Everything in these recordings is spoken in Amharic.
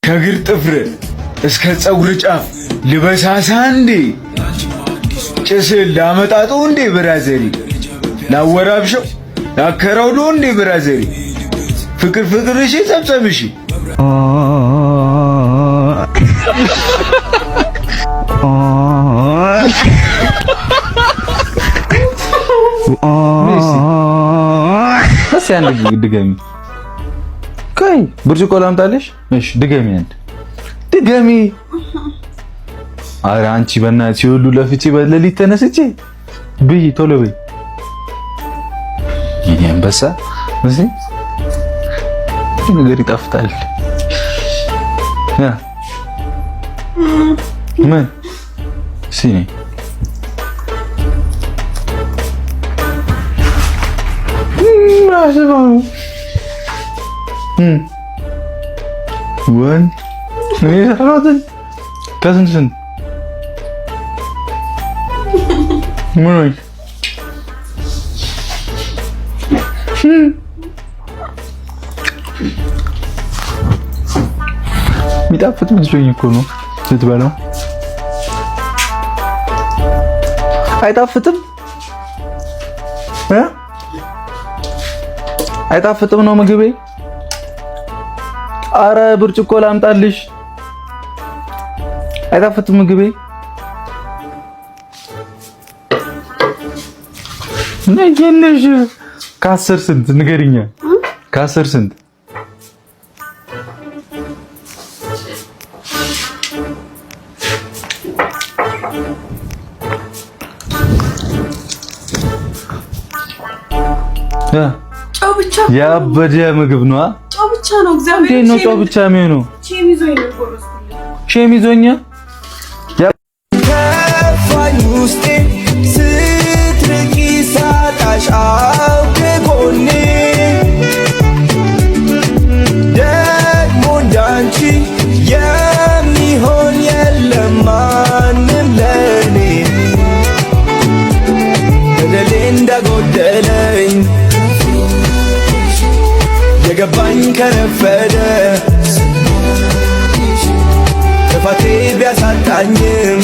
ከግር ጥፍር እስከ ፀጉር ጫፍ ልበሳሳ እንዴ ጭስ ላመጣጡ እንዴ ብራዘሪ ላወራብሸው ላከራውዶ እንዴ ብራዘሪ ፍቅር ፍቅር እሺ ጸብጸብ እሺ እሺ አንድ ድገሚ ከይ ብርጭቆ ላምጣልሽ እሺ ድገሚ አንድ ድገሚ ኧረ አንቺ በእናትሽ ሁሉ ለፍቼ በሌሊት ተነስቼ ብይ ቶሎ በይ የኔ አንበሳ እዚህ ነገር ይጣፍጣል ያ ምን ሲኒ ማሰባው ወን ይራራትን ከስንት ምን ሚጣፍጥ መስሎኝ እኮ ነው ስትበላው አይጣፍጥም አይጣፍጥም ነው ምግቤ አረ ብርጭቆ ላምጣልሽ አይጣፍጥም ምግቤ ነየነሽ ከአስር ስንት ንገሪኛ ከአስር ስንት ጨው ብቻ ያበደ ምግብ ነው ጨው ብቻ ነው እግዚአብሔር ነው ጨው ብቻ የሚሆነው ቼሚዞኝ ነው ጎረስኩልኝ ቼሚዞኛ ከፋኝ ውስጤ ስትርቂ ሳጣሽ አውቄ ጎኔ ደግሞ እንዳንቺ የሚሆን የለም ማንም ለኔ በደሌ እንዳጎደለኝ የገባኝ ከረፈደ ጥፋቴ ቢያሳጣኝም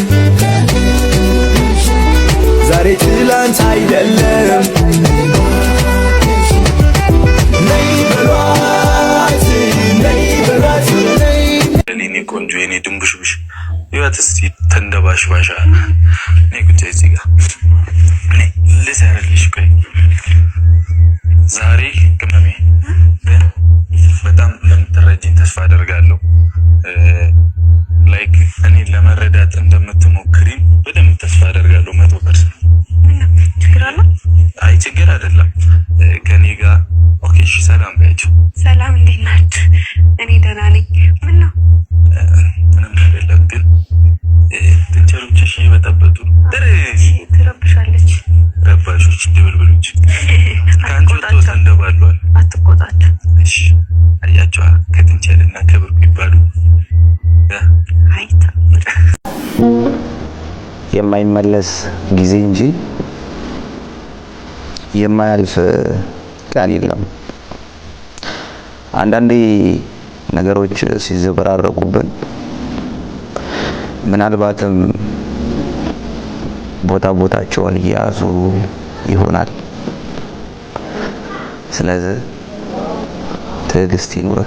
ዛሬ ትላንት አይደለም ነይ በሏት ነይ በሏት እኔ ቆንጆ የኔ ድንቡሽቡሽ ይወት እስቲ ተንደባሽባሻ ነይ ቁጭ እዚህ ጋር ነይ ልሰራልሽ ቆይ ዛሬ ቅመሜ በጣም እንደምትረጂኝ ተስፋ አደርጋለሁ ላይክ እኔ ለመረዳት እንደምትሞክሪ በደንብ ተስፋ አደርጋለሁ 100%። ችግር አለ? አይ ችግር አይደለም ከኔ ጋር ኦኬ እሺ ሰላም በያቸው ሰላም እንዴት ናችሁ እኔ ደህና ነኝ ምን ነው ምንም አይደለም ግን ጥንቸሎችሽ እየበጠበጡ ነው ትረብሻለች ረባሾች ድብልብሎች ከአንቺ ወጥቶ ተንደባሏል አትቆጣት እሺ አያቸዋ ከጥንቸልና ከብርቁ ይባሉ አይታ የማይመለስ ጊዜ እንጂ የማያልፍ ቀን የለም። አንዳንዴ ነገሮች ሲዘበራረቁብን ምናልባትም ቦታቸውን እየያዙ ይሆናል። ስለዚህ ትዕግስት ይኑር።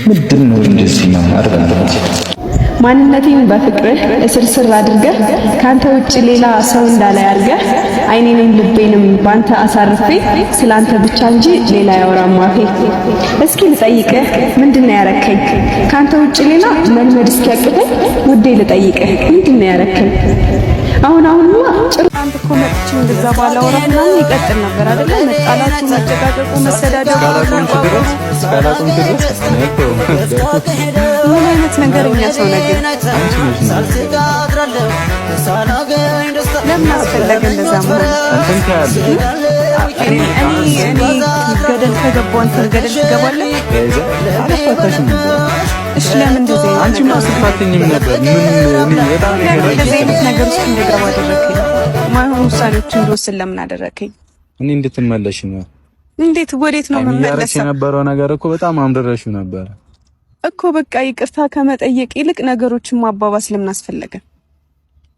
ምንድነው እንደዚህ ነው? ማንነቴን በፍቅርህ እስርስር አድርገህ ካንተ ውጭ ሌላ ሰው እንዳላይ አድርገህ አይኔንም ልቤንም ባንተ አሳርፌ ስላንተ ብቻ እንጂ ሌላ ያወራም አፌ። እስኪ ልጠይቅህ ምንድነው ያረከኝ ካንተ ውጭ ሌላ መልመድ እስኪያቅተኝ ውዴ ልጠይቅህ ምንድነው ያረከኝ? አሁንማ ጭራንት እኮ መጥቼ እንደዛ ባላወራ ምናምን ይቀጥል ነበር አይደል? መጣላቱ፣ መጨቃጨቁ፣ መሰዳደቡ ምን አይነት ነገርኛ ሰው ነገር ለምን አስፈለገ እንደዛ መሆን? እኔ ገደል ከገባሁ አንተ ገደል ትገባለህ? እሺ ለምን እንደዚህ አንቺ ማስፋትኝም ነበር ምን በጣም ነገር ውስጥ እንደገባ አደረከኝ? ማይሆን ውሳኔዎች እንደወስን ለምን አደረከኝ? እኔ እንድትመለሽ ነው። እንዴት ወዴት ነው መመለስ? የነበረው ነገር እኮ በጣም አምርረሽው ነበር እኮ። በቃ ይቅርታ ከመጠየቅ ይልቅ ነገሮችን ማባባስ ለምን አስፈለገ?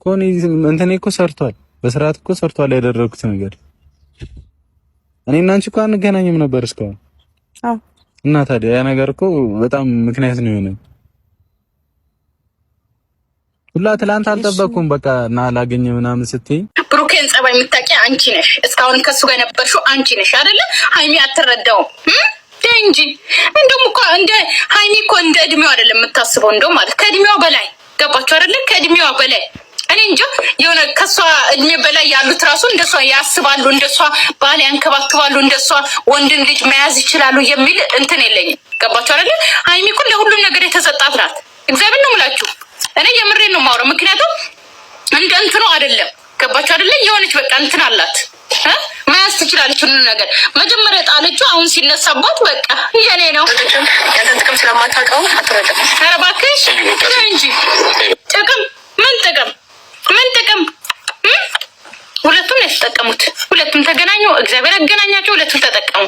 ኮኒ እንተኔ እኮ ሰርቷል፣ በስርዓት እኮ ሰርቷል ያደረኩት ነገር። እኔና አንቺ እኮ አንገናኝም ነበር እስካሁን። አዎ እና ታዲያ ያ ነገር እኮ በጣም ምክንያት ነው የሆነው። ሁላ ትላንት አልጠበቅኩም። በቃ እና ላገኘ ምናምን ስትይ ብሩኬን ጸባይ የምታውቂ አንቺ ነሽ። እስካሁን ከሱ ጋር ነበርሽው አንቺ ነሽ አይደለ? ሃይሚ አትረዳውም እንጂ እንደውም እኮ እንደ ሃይሚ እኮ እንደ እድሜው አይደለም የምታስበው፣ እንደውም ማለት ከእድሜዋ በላይ ገባችሁ አይደለ? ከእድሜዋ በላይ እኔ እንጃ የሆነ ከሷ እድሜ በላይ ያሉት ራሱ እንደሷ ያስባሉ፣ እንደሷ ባል ያንከባክባሉ፣ እንደሷ ወንድን ልጅ መያዝ ይችላሉ የሚል እንትን የለኝም። ገባችሁ አይደለ? ሃይሚ እኮ ለሁሉም ነገር የተሰጣት ናት። እግዚአብሔር ነው የምላችሁ። እኔ የምሬን ነው የማወራው። ምክንያቱም እንደ እንትኑ አይደለም። ገባችሁ አይደለ? የሆነች በቃ እንትን አላት መያዝ ትችላለች ሁሉ ነገር። መጀመሪያ ጣለችው፣ አሁን ሲነሳባት በቃ የኔ ነው። ያንተን ጥቅም ስለማታውቀው አትረዳም። ኧረ እባክሽ እንጂ ጥቅም ምን ጥቅም ሁለቱም ነው የተጠቀሙት። ሁለቱም ተገናኙ፣ እግዚአብሔር አገናኛቸው፣ ሁለቱም ተጠቀሙ።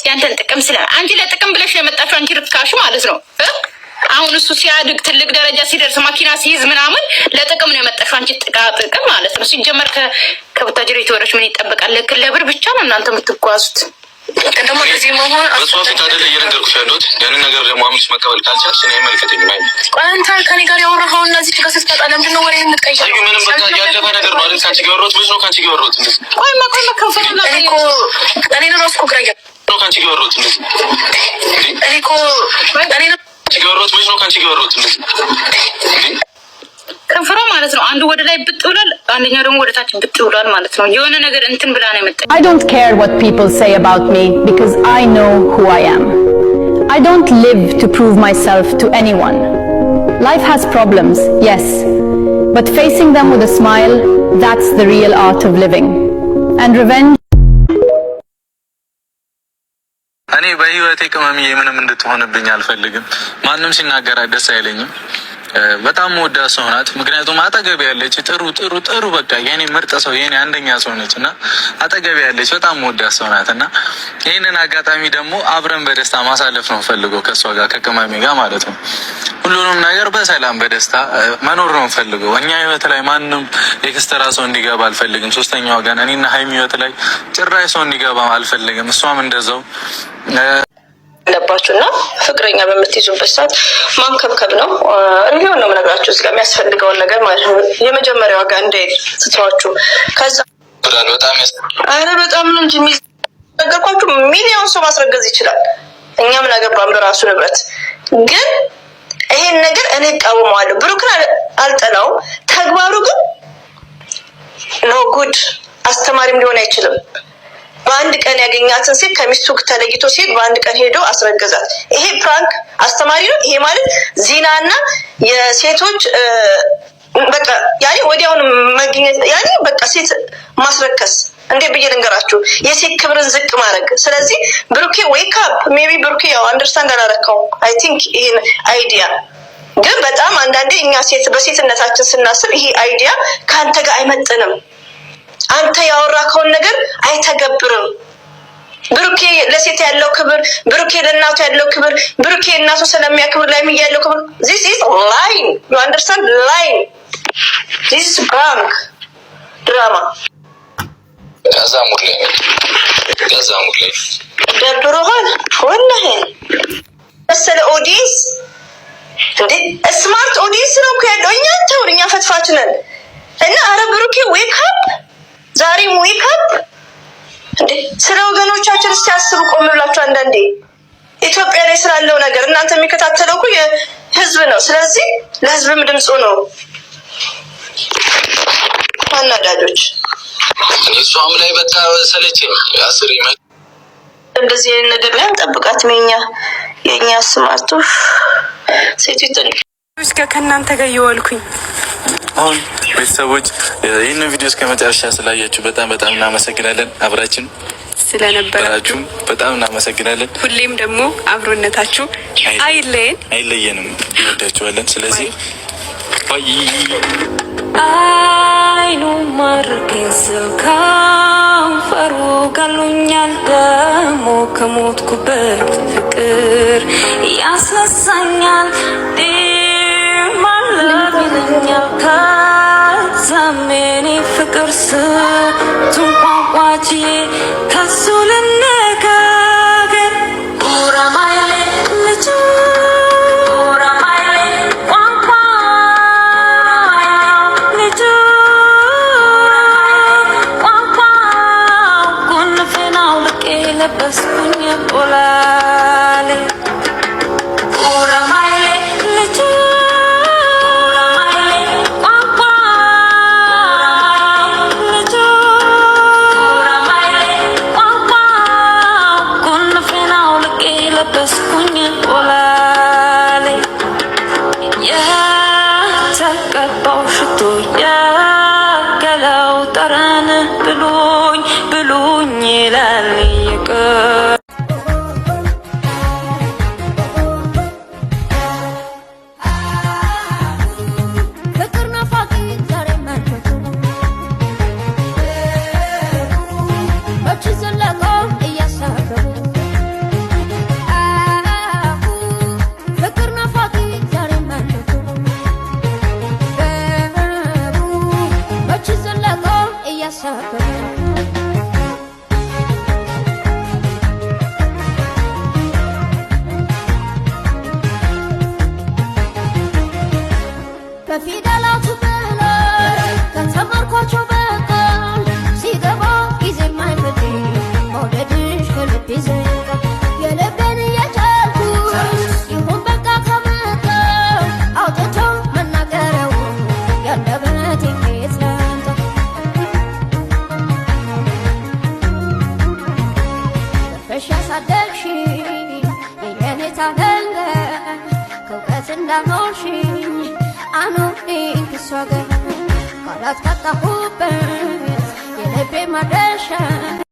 ያንተን ጥቅም ስለ አንቺ ለጥቅም ብለሽ የመጣችው አንቺ ርካሽ ማለት ነው። አሁን እሱ ሲያድግ ትልቅ ደረጃ ሲደርስ መኪና ሲይዝ ምናምን ለጥቅም ነው የመጣሽው አንቺ ጥቅም ማለት ነው። ሲጀመር ከቡታጅራ የተወረች ምን ይጠበቃል? ለብር ብቻ ነው እናንተ የምትጓዙት። ደግሞ ለዚህ መሆን በሷፊት አይደለ እየነገርኩሽ ያለሁት። ያንን ነገር ደግሞ አምስት መቀበል ካልቻልሽ እኔ አይመለከተኝም። አንተ ከኔ ጋር ያወራኸው እና እዚህ ጋር ስትመጣ ለምንድን ነው ወሬ የምትቀይረው? አዩ ምንም በቃ ያለፈ ነገር ነው አይደል? ካንቺ ጋር ወሮት ብዙ ነው። ካንቺ ጋር ወሮት እንደዚህ ቆይማ ከንፈረና እኔ ነው ራስኩ ግራ ነው። ካንቺ ጋር ወሮት እንደዚህ እኔ ነው ሲጋሮት ብዙ ነው። ካንቺ ጋር ወሮት እንደዚህ ከንፈሯ ማለት ነው። አንዱ ወደ ላይ ብጥ ብሏል፣ አንደኛው ደግሞ ወደ ታች ብጥ ብሏል ማለት ነው። የሆነ ነገር እንትን ብላ ነው የመጣችው። I don't care what people say about me because I know who I am. I don't live to prove myself to anyone. Life has problems, yes, but facing them with a smile, that's the real art of living. And revenge እኔ በህይወቴ ቅመምዬ ምንም እንድትሆንብኝ አልፈልግም። ማንም ሲናገር ደስ አይለኝም። በጣም ወዳ ሰው ናት። ምክንያቱም አጠገብ ያለች ጥሩ በቃ የኔ ምርጥ ሰው የኔ አንደኛ ሰው ነች እና አጠገብ ያለች በጣም ወዳ ሰው ናት እና ይህንን አጋጣሚ ደግሞ አብረን በደስታ ማሳለፍ ነው ፈልገው ከእሷ ጋር ከቅመሜ ጋር ማለት ነው። ሁሉንም ነገር በሰላም በደስታ መኖር ነው ፈልገው። እኛ ህይወት ላይ ማንም ኤክስትራ ሰው እንዲገባ አልፈልግም። ሶስተኛ ወገን እኔና ሃይሚ ህይወት ላይ ጭራሽ ሰው እንዲገባ አልፈልግም። እሷም እንደዛው አለባችሁና ፍቅረኛ በምትይዙበት ሰዓት ማንከብከብ ነው። ሪሊዮን ነው የምነግራችሁ እዚህ ጋር የሚያስፈልገውን ነገር ማለት ነው። የመጀመሪያው ጋር እንደ ትተዋችሁ ከዛ በጣም ነው እንጂ የሚነገርኳችሁ ሚሊዮን ሰው ማስረገዝ ይችላል። እኛ ምን አገባን በራሱ ንብረት። ግን ይሄን ነገር እኔ እቃወመዋለሁ። ብሩክን አልጠላውም። ተግባሩ ግን ነው ጉድ አስተማሪም ሊሆን አይችልም። በአንድ ቀን ያገኛትን ሴት ከሚስቱ ተለይቶ ሴት በአንድ ቀን ሄዶ አስረገዛት። ይሄ ፕራንክ አስተማሪ ነው። ይሄ ማለት ዚናና የሴቶች በቃ ያኔ ወዲያውን መገኘት ያኔ በቃ ሴት ማስረከስ እንዴ ብዬ ልንገራችሁ፣ የሴት ክብርን ዝቅ ማድረግ። ስለዚህ ብሩኬ ዌክ አፕ ሜቢ ብሩኬ ያው አንደርስታንድ አላረከው አይ ቲንክ ይሄን አይዲያ ግን በጣም አንዳንዴ እኛ ሴት በሴትነታችን ስናስብ ይሄ አይዲያ ካንተ ጋር አይመጥንም። አንተ ያወራከውን ነገር አይተገብርም። ብሩኬ ለሴት ያለው ክብር፣ ብሩኬ ለእናቱ ያለው ክብር፣ ብሩኬ እናቱ ስለሚያክብር ላይ ያለው ክብር this is line, you understand? line, this is prank drama። ከዛሙር ላይ ደብሮሃል ወላሂ መሰለ ኦዲየንስ እንዴ ስማርት ኦዲየንስ ነው እኮ ያለው። እኛ ተውርኛ ፈትፋች ነን እና አረ ብሩኬ ዌክ አፕ ዛሬም ዌክ አፕ እንዴ ስለ ወገኖቻችን እስቲ አስቡ ቆም ብላችሁ አንዳንዴ ኢትዮጵያ ላይ ስላለው ነገር እናንተ የሚከታተለው እኮ የህዝብ ነው ስለዚህ ለህዝብም ድምፁ ነው አናዳጆች እሷም ላይ በቃ ሰለቸኝ አስሪ እንደዚህ አይነት ነገር ላይ እንጠብቃት የኛ ስማርቱ ሴቲቱን እስከ ከናንተ ጋር ይወልኩኝ አሁን ቤተሰቦች ይህንን ቪዲዮ እስከ መጨረሻ ስላያችሁ በጣም እናመሰግናለን። አብራችን ስለነበራችሁ በጣም እናመሰግናለን። ሁሌም ደግሞ አብሮነታችሁ አይለየንም። እንወዳችኋለን። ስለዚህ ባይ አይኑ ማርከኝ ስልካም ፈሩ ጋሉኛል ደሞ ከሞትኩበት ፍቅር ያስነሳኛል ማለብኛል ከዛሜኔ ፍቅር ስንቱን ቋንቋች ከሱ ልነጋገር ኡራማይሌ ልጁ Baskunya polale ora maile lechu ora maile papa lechu ora maile papa con final ke la baskunya polale ya takabashtu ya kalau tarana beluny lali Kalat kata hubes, yelebe madesha.